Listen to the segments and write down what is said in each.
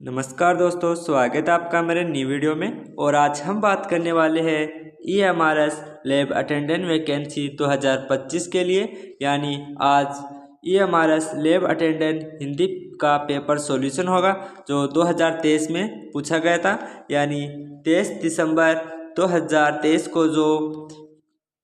नमस्कार दोस्तों, स्वागत है आपका मेरे न्यू वीडियो में। और आज हम बात करने वाले हैं EMRS लैब अटेंडेंट वैकेंसी 2025 के लिए। यानी आज EMRS लैब अटेंडेंट हिंदी का पेपर सॉल्यूशन होगा जो 2023 में पूछा गया था। यानी 23 दिसंबर 2023 को जो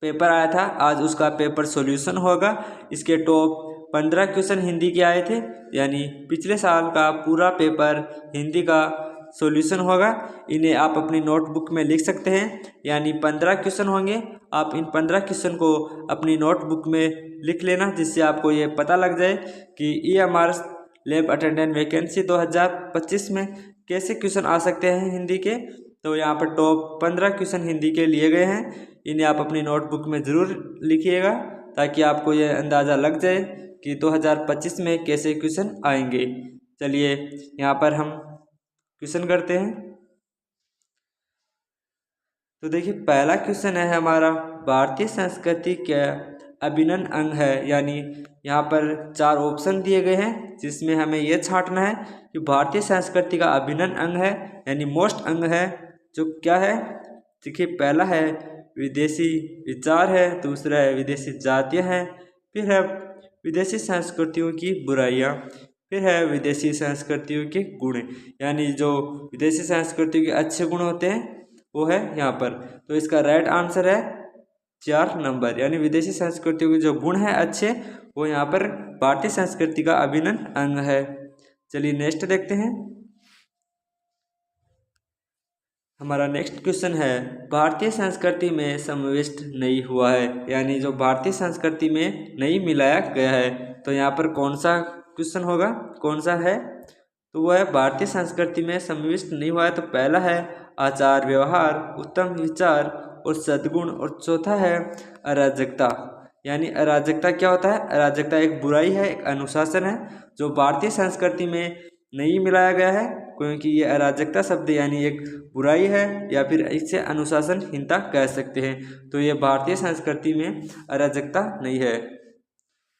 पेपर आया था, आज उसका पेपर सॉल्यूशन होगा। इसके टॉप 15 क्वेश्चन हिंदी के आए थे। यानी पिछले साल का पूरा पेपर हिंदी का सॉल्यूशन होगा। इन्हें आप अपनी नोटबुक में लिख सकते हैं। यानी 15 क्वेश्चन होंगे। आप इन 15 क्वेश्चन को अपनी नोटबुक में लिख लेना, जिससे आपको ये पता लग जाए कि EMRS लैब अटेंडेंट वैकेंसी 2025 में कैसे क्वेश्चन आ सकते हैं हिंदी के। तो यहाँ पर टॉप 15 क्वेश्चन हिंदी के लिए गए हैं। इन्हें आप अपनी नोटबुक में ज़रूर लिखिएगा, ताकि आपको ये अंदाज़ा लग जाए कि 2025 में कैसे क्वेश्चन आएंगे। चलिए यहाँ पर हम क्वेश्चन करते हैं। तो देखिए, पहला क्वेश्चन है हमारा, भारतीय संस्कृति क्या अभिन्न अंग है। यानी यहाँ पर 4 ऑप्शन दिए गए हैं, जिसमें हमें यह छांटना है कि भारतीय संस्कृति का अभिन्न अंग है, यानी मोस्ट अंग है जो क्या है। देखिए, पहला है विदेशी विचार है, दूसरा है विदेशी जातियाँ हैं, फिर है विदेशी संस्कृतियों की बुराइयाँ, फिर है विदेशी संस्कृतियों के गुण। यानी जो विदेशी संस्कृतियों के अच्छे गुण होते हैं वो है यहाँ पर। तो इसका राइट आंसर है 4 नंबर। यानी विदेशी संस्कृतियों के जो गुण हैं अच्छे, वो यहाँ पर भारतीय संस्कृति का अभिन्न अंग है। चलिए नेक्स्ट देखते हैं। हमारा नेक्स्ट क्वेश्चन है, भारतीय संस्कृति में समाविष्ट नहीं हुआ है। यानी जो भारतीय संस्कृति में नहीं मिलाया गया है, तो यहाँ पर कौन सा क्वेश्चन होगा, कौन सा है। तो वह है भारतीय संस्कृति में समाविष्ट नहीं हुआ है। तो पहला है आचार व्यवहार, उत्तम विचार और सद्गुण, और चौथा है अराजकता। यानी अराजकता क्या होता है? अराजकता एक बुराई है, एक अनुशासन है, जो भारतीय संस्कृति में नहीं मिलाया गया है, क्योंकि ये अराजकता शब्द यानी एक बुराई है, या फिर इसे अनुशासनहीनता कह सकते हैं। तो ये भारतीय संस्कृति में अराजकता नहीं है।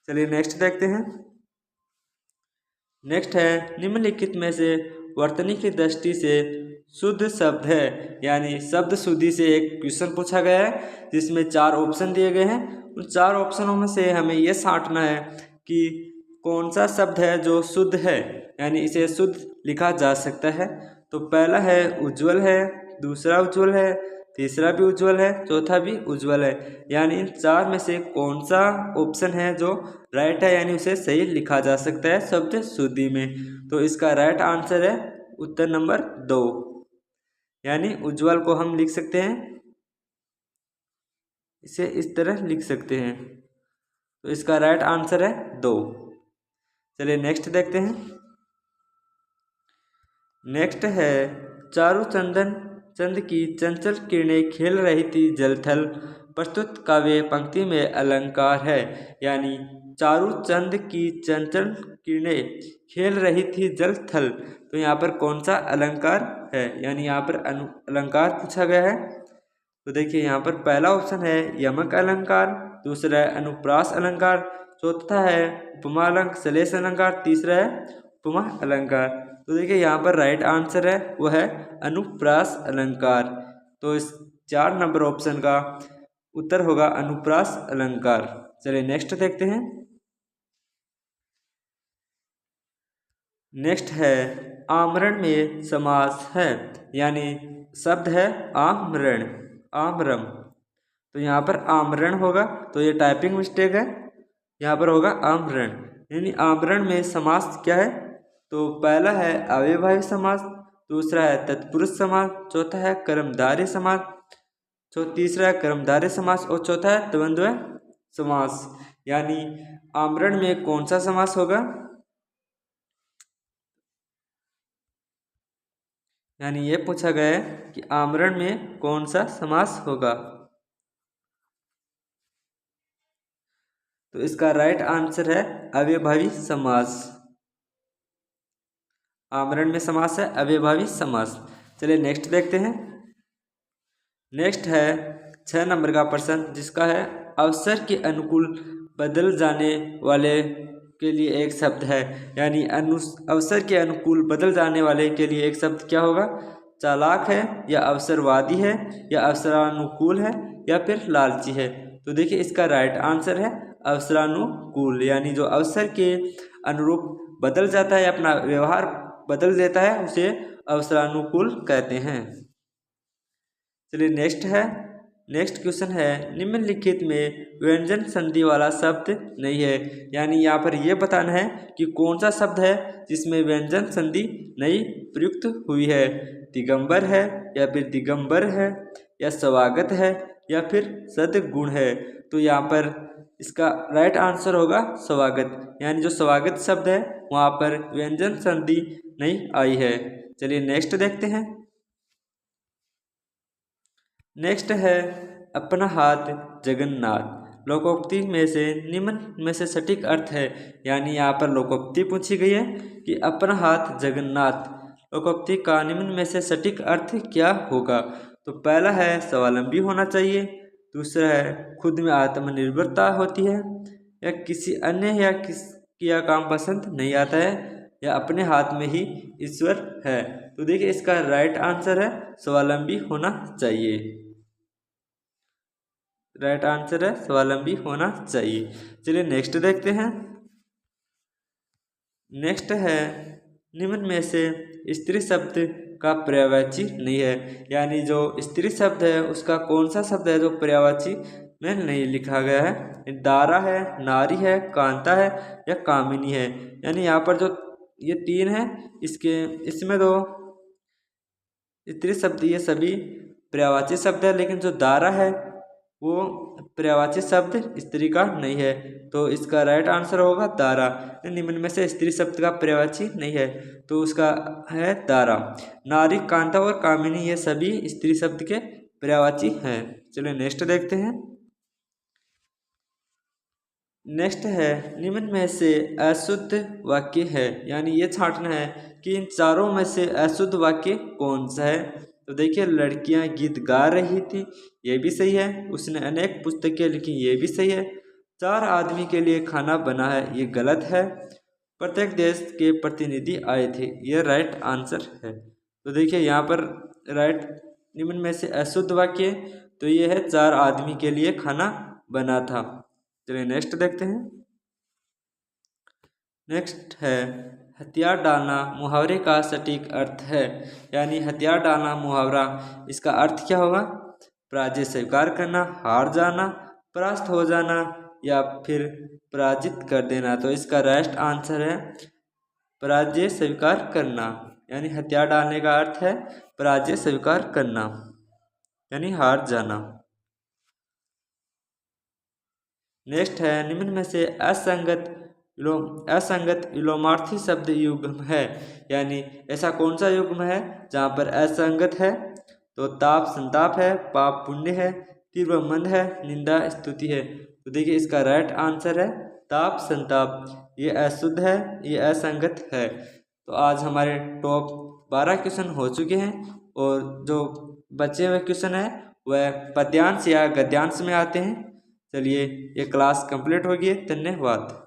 चलिए नेक्स्ट देखते हैं। नेक्स्ट है, निम्नलिखित में से वर्तनी की दृष्टि से शुद्ध शब्द है। यानी शब्द शुद्धि से एक क्वेश्चन पूछा गया है, जिसमें 4 ऑप्शन दिए गए हैं। उन 4 ऑप्शनों में से हमें यह छांटना है कि कौन सा शब्द है जो शुद्ध है, यानी इसे शुद्ध लिखा जा सकता है। तो पहला है उज्ज्वल है, दूसरा उज्ज्वल है, तीसरा भी उज्ज्वल है, चौथा भी उज्ज्वल है। यानी इन 4 में से कौन सा ऑप्शन है जो राइट है, यानी उसे सही लिखा जा सकता है शब्द शुद्धि में। तो इसका राइट आंसर है उत्तर नंबर 2। यानी उज्ज्वल को हम लिख सकते हैं, इसे इस तरह लिख सकते हैं। तो इसका राइट आंसर है 2। चलिए नेक्स्ट देखते हैं। नेक्स्ट है, चारू चंदन चंद की चंचल किरणें खेल रही थी जल थल, प्रस्तुत काव्य पंक्ति में अलंकार है। यानी चारू चंद की चंचल किरणें खेल रही थी जल थल, तो यहाँ पर कौन सा अलंकार है, यानी यहाँ पर अलंकार पूछा गया है। तो देखिए, यहाँ पर पहला ऑप्शन है यमक अलंकार, दूसरा है अनुप्रास अलंकार, चौथा है उपमा अलंकार, सलेश अलंकार, तीसरा है उपमा अलंकार। तो देखिए, यहाँ पर राइट आंसर है वह है अनुप्रास अलंकार। तो इस 4 नंबर ऑप्शन का उत्तर होगा अनुप्रास अलंकार। चलिए नेक्स्ट देखते हैं। नेक्स्ट है, आमरण में समास है। यानी शब्द है आमरण, आमरम। तो यहाँ पर आमरण होगा, तो ये टाइपिंग मिस्टेक है। यहाँ पर होगा आमरण। यानी आमरण में समास क्या है? तो पहला है अव्ययभावी समास, दूसरा है तत्पुरुष समास, चौथा है कर्मधारय समास, तीसरा है कर्मधारय समास, और चौथा है द्वंद्व समास। यानी आमरण में कौन सा समास होगा? यानी ये पूछा गया है कि आमरण में कौन सा समास होगा। तो इसका राइट आंसर है अव्ययभावी समास। आमरण में समास है अव्ययभावी समास। चलिए नेक्स्ट देखते हैं। नेक्स्ट है 6 नंबर का प्रश्न, जिसका है अवसर के अनुकूल बदल जाने वाले के लिए एक शब्द है, यानी अवसर के अनुकूल बदल जाने वाले के लिए एक शब्द क्या होगा? चालाक है, या अवसरवादी है, या अवसरानुकूल है, या फिर लालची है। तो देखिए इसका राइट आंसर है अवसरानुकूल, यानी जो अवसर के अनुरूप बदल जाता है, अपना व्यवहार बदल देता है, उसे अवसरानुकूल कहते हैं। चलिए नेक्स्ट क्वेश्चन है, निम्नलिखित में व्यंजन संधि वाला शब्द नहीं है, यानी यहाँ पर यह बताना है कि कौन सा शब्द है जिसमें व्यंजन संधि नहीं प्रयुक्त हुई है। दिगंबर है, या फिर दिगंबर है, या स्वागत है, या फिर सद्गुण है। तो यहाँ पर इसका राइट आंसर होगा स्वागत, यानी जो स्वागत शब्द है वहाँ पर व्यंजन संधि नहीं आई है। चलिए नेक्स्ट देखते हैं। नेक्स्ट है अपना हाथ जगन्नाथ। लोकोक्ति में से निम्न में से सटीक अर्थ है, यानी यहाँ पर लोकोक्ति पूछी गई है कि अपना हाथ जगन्नाथ। लोकोक्ति का निम्न में से सटीक अर्थ क्या होगा? तो पहला है स्वावलंबी होना चाहिए, दूसरा है खुद में आत्मनिर्भरता होती है, या किसी अन्य या किया काम पसंद नहीं आता है, या अपने हाथ में ही ईश्वर है। तो देखिए इसका राइट आंसर है स्वावलंबी होना चाहिए। राइट आंसर है स्वावलंबी होना चाहिए। चलिए नेक्स्ट देखते हैं। नेक्स्ट है निम्न में से स्त्री शब्द का पर्यायवाची नहीं है, यानी जो स्त्री शब्द है उसका कौन सा शब्द है जो पर्यायवाची में नहीं लिखा गया है? दारा है, नारी है, कांता है, या कामिनी है। यानी यहाँ पर जो ये तीन है, इसमें दो स्त्री शब्द ये सभी पर्यायवाची शब्द है, लेकिन जो दारा है वो पर्यायवाची शब्द स्त्री का नहीं है। तो इसका राइट आंसर होगा दारा। निम्न में से स्त्री शब्द का पर्यायवाची नहीं है, तो उसका है दारा। नारी, कांता और कामिनी ये सभी स्त्री शब्द के पर्यायवाची हैं। चलिए नेक्स्ट देखते हैं। नेक्स्ट है निम्न में से अशुद्ध वाक्य है, यानी ये छांटना है कि इन चारों में से अशुद्ध वाक्य कौन सा है। तो देखिए लड़कियां गीत गा रही थी, ये भी सही है। उसने अनेक पुस्तकें लिखी, ये भी सही है। 4 आदमी के लिए खाना बना है, ये गलत है। प्रत्येक देश के प्रतिनिधि आए थे, ये राइट आंसर है। तो देखिए यहाँ पर राइट निम्न में से अशुद्ध वाक्य तो ये है 4 आदमी के लिए खाना बना था। चलिए नेक्स्ट देखते हैं। नेक्स्ट है हथियार डालना मुहावरे का सटीक अर्थ है, यानी हथियार डालना मुहावरा इसका अर्थ क्या होगा? पराजय स्वीकार करना, हार जाना, परास्त हो जाना, या फिर पराजित कर देना। तो इसका राइट आंसर है पराजय स्वीकार करना, यानी हथियार डालने का अर्थ है पराजय स्वीकार करना, यानी हार जाना। नेक्स्ट है निम्न में से असंगत विलोमार्थी शब्द युग्म है, यानी ऐसा कौन सा युग्म है जहाँ पर असंगत है? तो ताप संताप है, पाप पुण्य है, तीव्र मंद है, निंदा स्तुति है। तो देखिए इसका राइट आंसर है ताप संताप। ये अशुद्ध है, ये असंगत है। तो आज हमारे टॉप 12 क्वेश्चन हो चुके हैं, और जो बचे हुए क्वेश्चन है वह पद्यांश या गद्यांश में आते हैं। चलिए ये क्लास कंप्लीट होगी। धन्यवाद।